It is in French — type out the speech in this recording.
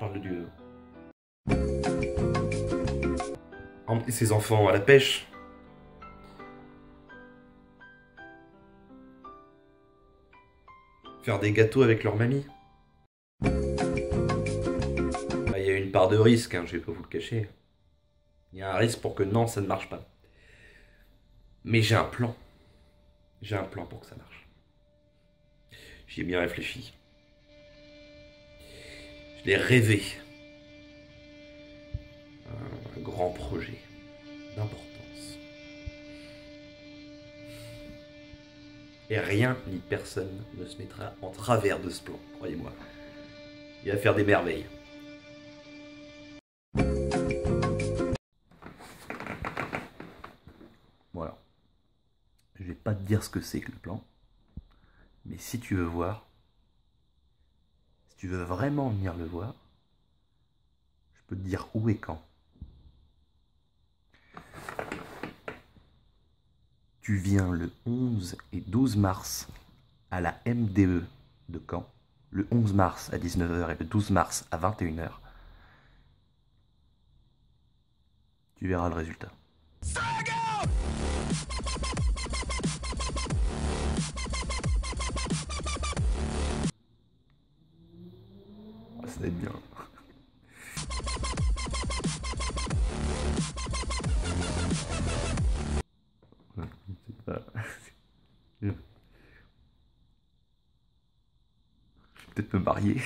parle de Dieu. Emmener ses enfants à la pêche. Faire des gâteaux avec leur mamie. Bah, il y a une part de risque, hein, je vais pas vous le cacher. Il y a un risque pour que non, ça ne marche pas. Mais j'ai un plan. J'ai un plan pour que ça marche. J'y ai bien réfléchi. Je l'ai rêvé. Un grand projet d'importance. Et rien ni personne ne se mettra en travers de ce plan, croyez-moi. Il va faire des merveilles. Voilà. Je vais pas te dire ce que c'est que le plan. Mais si tu veux voir, si tu veux vraiment venir le voir, je peux te dire où et quand. Tu viens le 11 et 12 mars à la MDE de Caen, le 11 mars à 19 h et le 12 mars à 21 h. Tu verras le résultat. Ça va être bien. Je vais peut-être me marier.